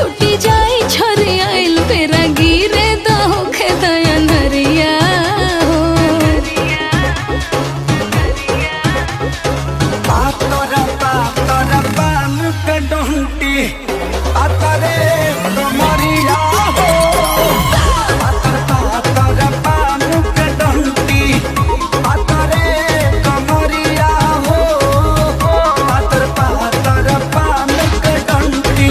छुट्टी जाई छोरी आइल पेरा गिरे तो होखे दया नरिया हो पातर पान के डंटी पातरे कमरिया हो पातर पान के डंटी पातरे कमरिया हो पातर पान के डंटी।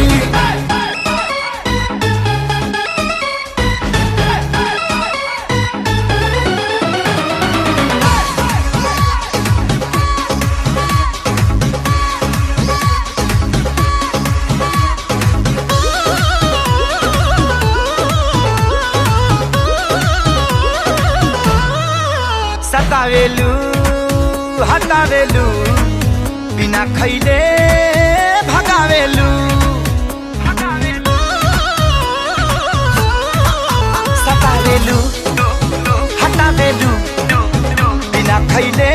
सतावेलू हटावेलू बिना खैले भगावेलू सतावेलू हटावेलू बिना खैले